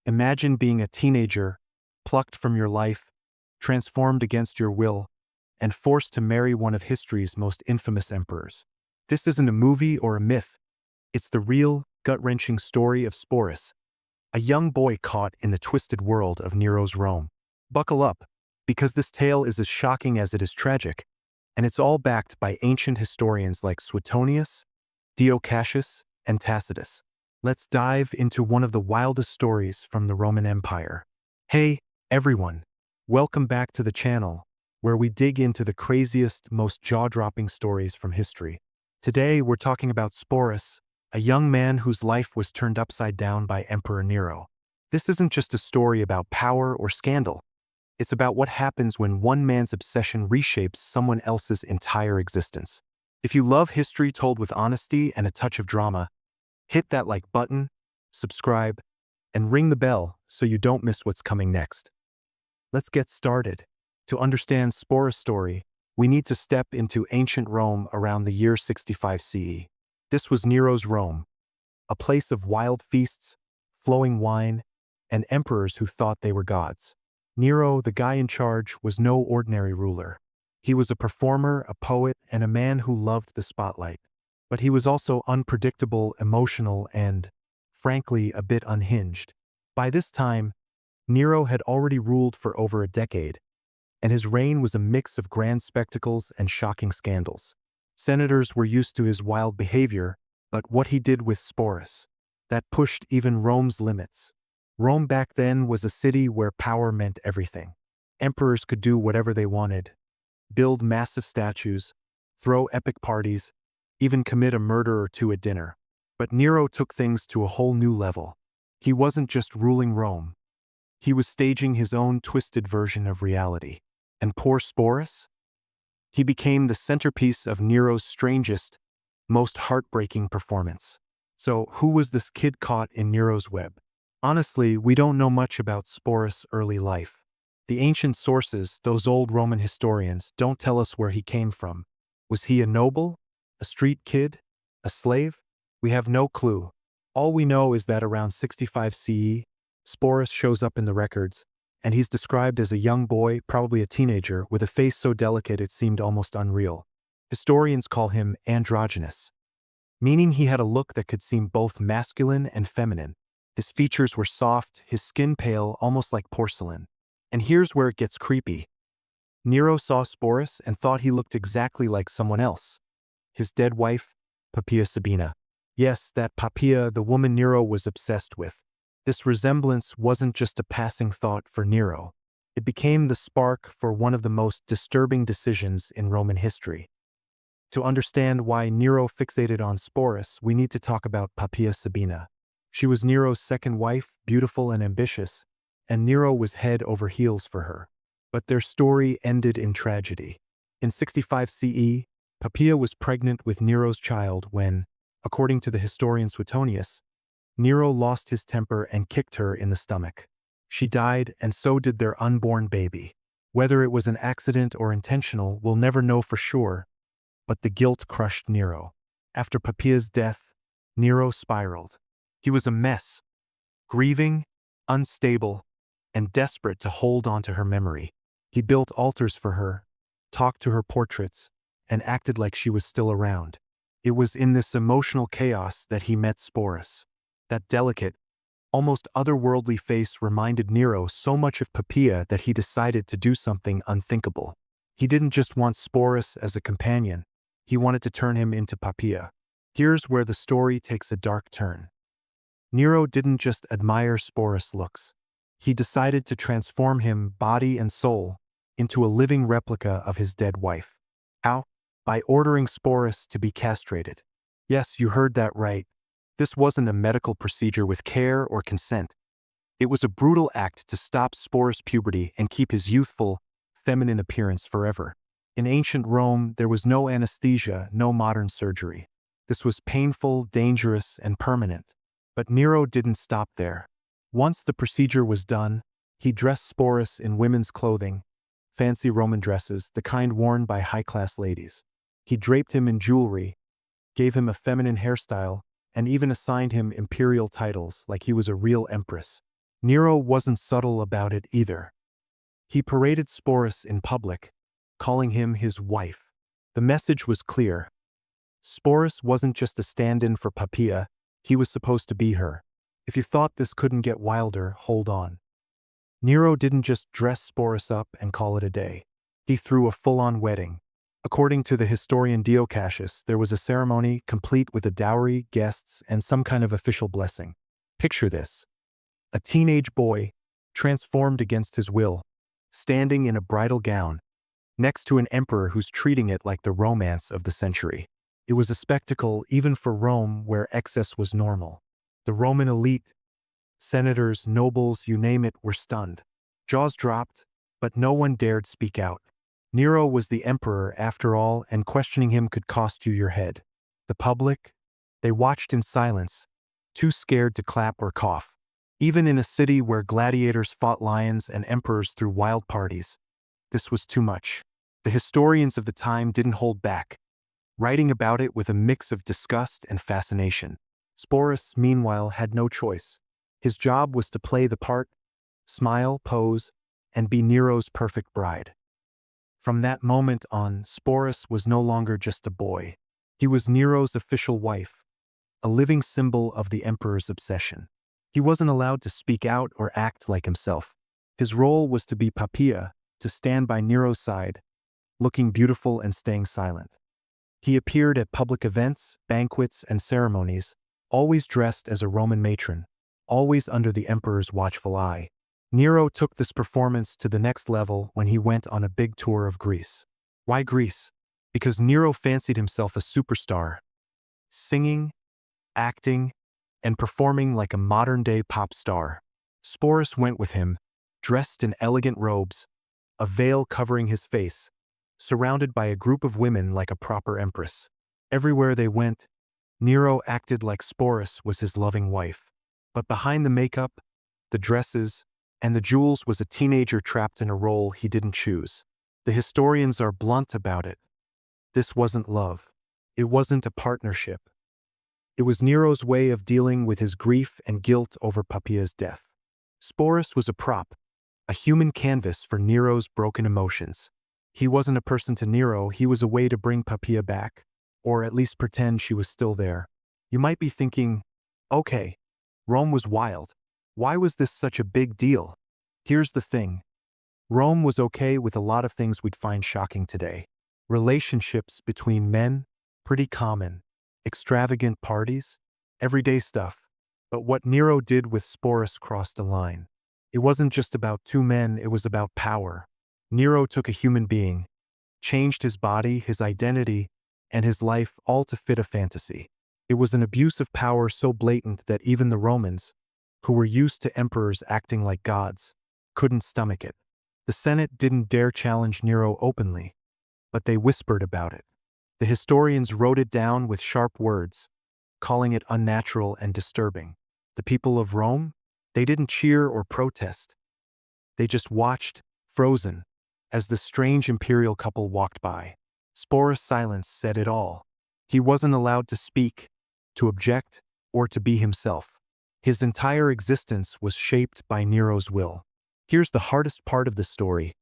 Imagine being a teenager, plucked from your life, transformed against your will, and forced to marry one of history's most infamous emperors. This isn't a movie or a myth. It's the real, gut-wrenching story of Sporus, a young boy caught in the twisted world of Nero's Rome. Buckle up, because this tale is as shocking as it is tragic, and it's all backed by ancient historians like Suetonius, Dio Cassius, and Tacitus. Let's dive into one of the wildest stories from the Roman Empire. Hey, everyone! Welcome back to the channel, where we dig into the craziest, most jaw-dropping stories from history. Today, we're talking about Sporus, a young man whose life was turned upside down by Emperor Nero. This isn't just a story about power or scandal. It's about what happens when one man's obsession reshapes someone else's entire existence. If you love history told with honesty and a touch of drama, hit that like button, subscribe, and ring the bell so you don't miss what's coming next. Let's get started. To understand Sporus' story, we need to step into ancient Rome around the year 65 CE. This was Nero's Rome, a place of wild feasts, flowing wine, and emperors who thought they were gods. Nero, the guy in charge, was no ordinary ruler. He was a performer, a poet, and a man who loved the spotlight. But he was also unpredictable, emotional, and, frankly, a bit unhinged. By this time, Nero had already ruled for over a decade, and his reign was a mix of grand spectacles and shocking scandals. Senators were used to his wild behavior, but what he did with Sporus, that pushed even Rome's limits. Rome back then was a city where power meant everything. Emperors could do whatever they wanted, build massive statues, throw epic parties, even commit a murder or two at dinner. But Nero took things to a whole new level. He wasn't just ruling Rome. He was staging his own twisted version of reality. And poor Sporus? He became the centerpiece of Nero's strangest, most heartbreaking performance. So, who was this kid caught in Nero's web? Honestly, we don't know much about Sporus' early life. The ancient sources, those old Roman historians, don't tell us where he came from. Was he a noble? A street kid? A slave? We have no clue. All we know is that around 65 CE, Sporus shows up in the records, and he's described as a young boy, probably a teenager, with a face so delicate it seemed almost unreal. Historians call him androgynous, meaning he had a look that could seem both masculine and feminine. His features were soft, his skin pale, almost like porcelain. And here's where it gets creepy. Nero saw Sporus and thought he looked exactly like someone else. His dead wife, Poppaea Sabina. Yes, that Poppaea, the woman Nero was obsessed with. This resemblance wasn't just a passing thought for Nero. It became the spark for one of the most disturbing decisions in Roman history. To understand why Nero fixated on Sporus, we need to talk about Poppaea Sabina. She was Nero's second wife, beautiful and ambitious, and Nero was head over heels for her. But their story ended in tragedy. In 65 CE, Poppaea was pregnant with Nero's child when, according to the historian Suetonius, Nero lost his temper and kicked her in the stomach. She died, and so did their unborn baby. Whether it was an accident or intentional, we'll never know for sure, but the guilt crushed Nero. After Poppaea's death, Nero spiraled. He was a mess, grieving, unstable, and desperate to hold on to her memory. He built altars for her, talked to her portraits, and acted like she was still around. It was in this emotional chaos that he met Sporus. That delicate, almost otherworldly face reminded Nero so much of Poppaea that he decided to do something unthinkable. He didn't just want Sporus as a companion, he wanted to turn him into Poppaea. Here's where the story takes a dark turn. Nero didn't just admire Sporus' looks. He decided to transform him, body and soul, into a living replica of his dead wife. How? By ordering Sporus to be castrated. Yes, you heard that right. This wasn't a medical procedure with care or consent. It was a brutal act to stop Sporus' puberty and keep his youthful, feminine appearance forever. In ancient Rome, there was no anesthesia, no modern surgery. This was painful, dangerous, and permanent. But Nero didn't stop there. Once the procedure was done, he dressed Sporus in women's clothing, fancy Roman dresses, the kind worn by high-class ladies. He draped him in jewelry, gave him a feminine hairstyle, and even assigned him imperial titles like he was a real empress. Nero wasn't subtle about it either. He paraded Sporus in public, calling him his wife. The message was clear. Sporus wasn't just a stand-in for Poppaea, he was supposed to be her. If you thought this couldn't get wilder, hold on. Nero didn't just dress Sporus up and call it a day. He threw a full-on wedding. According to the historian Dio Cassius, there was a ceremony complete with a dowry, guests, and some kind of official blessing. Picture this. A teenage boy, transformed against his will, standing in a bridal gown, next to an emperor who's treating it like the romance of the century. It was a spectacle even for Rome, where excess was normal. The Roman elite, senators, nobles, you name it, were stunned. Jaws dropped, but no one dared speak out. Nero was the emperor after all, and questioning him could cost you your head. The public? They watched in silence, too scared to clap or cough. Even in a city where gladiators fought lions and emperors threw wild parties, this was too much. The historians of the time didn't hold back, writing about it with a mix of disgust and fascination. Sporus, meanwhile, had no choice. His job was to play the part, smile, pose, and be Nero's perfect bride. From that moment on, Sporus was no longer just a boy. He was Nero's official wife, a living symbol of the emperor's obsession. He wasn't allowed to speak out or act like himself. His role was to be Poppaea, to stand by Nero's side, looking beautiful and staying silent. He appeared at public events, banquets, and ceremonies, always dressed as a Roman matron, always under the emperor's watchful eye. Nero took this performance to the next level when he went on a big tour of Greece. Why Greece? Because Nero fancied himself a superstar, singing, acting, and performing like a modern-day pop star. Sporus went with him, dressed in elegant robes, a veil covering his face, surrounded by a group of women like a proper empress. Everywhere they went, Nero acted like Sporus was his loving wife. But behind the makeup, the dresses, and the jewels was a teenager trapped in a role he didn't choose. The historians are blunt about it. This wasn't love. It wasn't a partnership. It was Nero's way of dealing with his grief and guilt over Poppaea's death. Sporus was a prop, a human canvas for Nero's broken emotions. He wasn't a person to Nero, he was a way to bring Poppaea back, or at least pretend she was still there. You might be thinking, okay, Rome was wild. Why was this such a big deal? Here's the thing. Rome was okay with a lot of things we'd find shocking today. Relationships between men, pretty common. Extravagant parties, everyday stuff. But what Nero did with Sporus crossed a line. It wasn't just about two men, it was about power. Nero took a human being, changed his body, his identity, and his life all to fit a fantasy. It was an abuse of power so blatant that even the Romans, who were used to emperors acting like gods, couldn't stomach it. The Senate didn't dare challenge Nero openly, but they whispered about it. The historians wrote it down with sharp words, calling it unnatural and disturbing. The people of Rome? They didn't cheer or protest. They just watched, frozen, as the strange imperial couple walked by. Sporus' silence said it all. He wasn't allowed to speak, to object, or to be himself. His entire existence was shaped by Nero's will. Here's the hardest part of the story.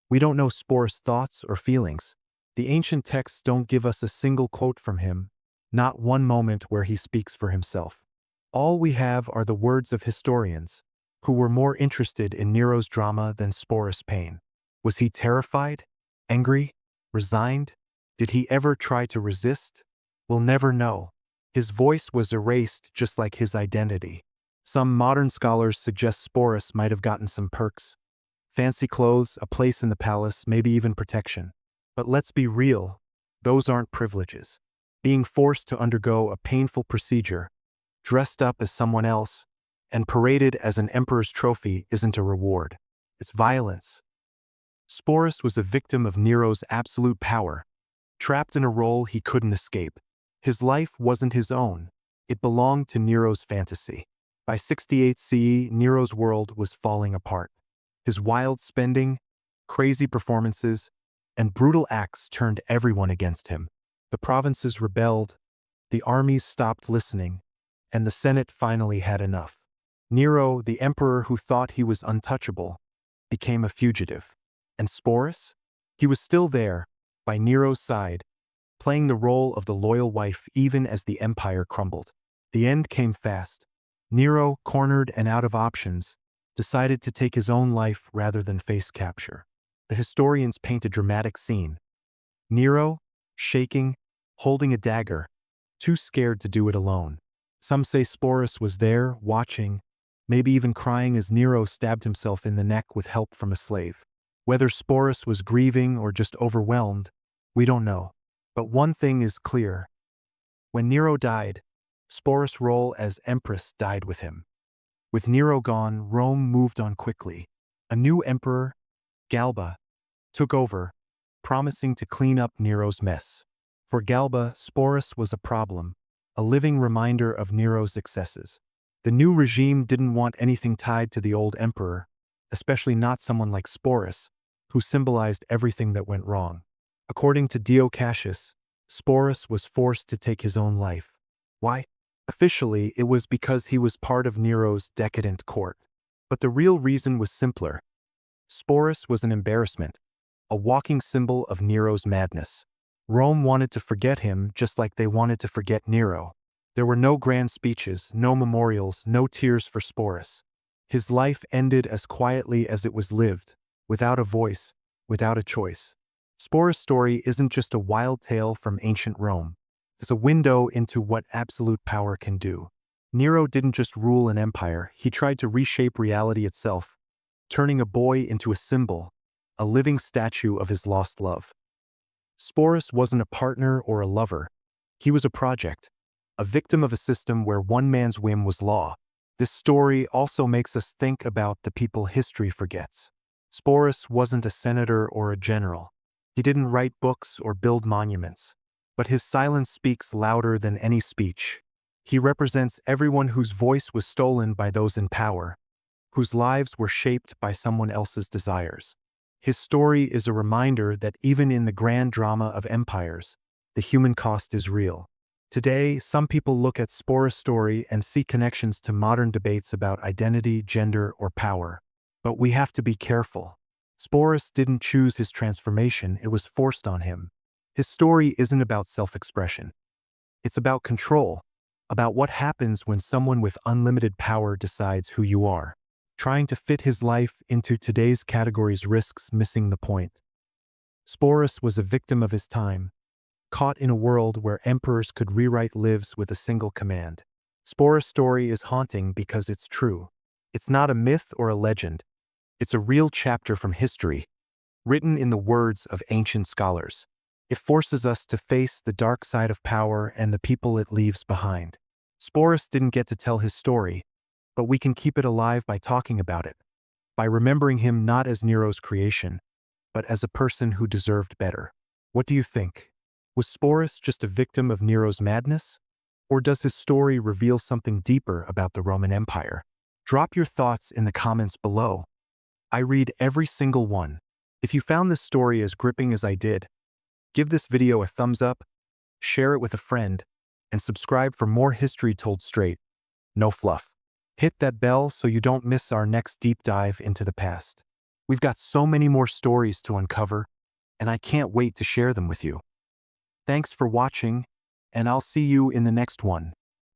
We don't know Sporus' thoughts or feelings. The ancient texts don't give us a single quote from him, not one moment where he speaks for himself. All we have are the words of historians, who were more interested in Nero's drama than Sporus' pain. Was he terrified? Angry? Resigned? Did he ever try to resist? We'll never know. His voice was erased just like his identity. Some modern scholars suggest Sporus might have gotten some perks. Fancy clothes, a place in the palace, maybe even protection. But let's be real, those aren't privileges. Being forced to undergo a painful procedure, dressed up as someone else, and paraded as an emperor's trophy isn't a reward. It's violence. Sporus was a victim of Nero's absolute power, trapped in a role he couldn't escape. His life wasn't his own. It belonged to Nero's fantasy. By 68 CE, Nero's world was falling apart. His wild spending, crazy performances, and brutal acts turned everyone against him. The provinces rebelled, the armies stopped listening, and the Senate finally had enough. Nero, the emperor who thought he was untouchable, became a fugitive. And Sporus? He was still there, by Nero's side, playing the role of the loyal wife even as the empire crumbled. The end came fast. Nero, cornered and out of options, decided to take his own life rather than face capture. The historians paint a dramatic scene. Nero, shaking, holding a dagger, too scared to do it alone. Some say Sporus was there, watching, maybe even crying as Nero stabbed himself in the neck with help from a slave. Whether Sporus was grieving or just overwhelmed, we don't know. But one thing is clear. When Nero died, Sporus' role as empress died with him. With Nero gone, Rome moved on quickly. A new emperor, Galba, took over, promising to clean up Nero's mess. For Galba, Sporus was a problem, a living reminder of Nero's excesses. The new regime didn't want anything tied to the old emperor, especially not someone like Sporus, who symbolized everything that went wrong. According to Dio Cassius, Sporus was forced to take his own life. Why? Officially, it was because he was part of Nero's decadent court. But the real reason was simpler. Sporus was an embarrassment, a walking symbol of Nero's madness. Rome wanted to forget him just like they wanted to forget Nero. There were no grand speeches, no memorials, no tears for Sporus. His life ended as quietly as it was lived, without a voice, without a choice. Sporus' story isn't just a wild tale from ancient Rome. It's a window into what absolute power can do. Nero didn't just rule an empire, he tried to reshape reality itself, turning a boy into a symbol, a living statue of his lost love. Sporus wasn't a partner or a lover. He was a project, a victim of a system where one man's whim was law. This story also makes us think about the people history forgets. Sporus wasn't a senator or a general. He didn't write books or build monuments. But his silence speaks louder than any speech. He represents everyone whose voice was stolen by those in power, whose lives were shaped by someone else's desires. His story is a reminder that even in the grand drama of empires, the human cost is real. Today, some people look at Sporus' story and see connections to modern debates about identity, gender, or power. But we have to be careful. Sporus didn't choose his transformation, it was forced on him. His story isn't about self-expression. It's about control, about what happens when someone with unlimited power decides who you are. Trying to fit his life into today's categories risks missing the point. Sporus was a victim of his time, caught in a world where emperors could rewrite lives with a single command. Sporus' story is haunting because it's true. It's not a myth or a legend. It's a real chapter from history, written in the words of ancient scholars. It forces us to face the dark side of power and the people it leaves behind. Sporus didn't get to tell his story, but we can keep it alive by talking about it, by remembering him not as Nero's creation, but as a person who deserved better. What do you think? Was Sporus just a victim of Nero's madness? Or does his story reveal something deeper about the Roman Empire? Drop your thoughts in the comments below. I read every single one. If you found this story as gripping as I did, give this video a thumbs up, share it with a friend, and subscribe for more history told straight, no fluff. Hit that bell so you don't miss our next deep dive into the past. We've got so many more stories to uncover, and I can't wait to share them with you. Thanks for watching, and I'll see you in the next one.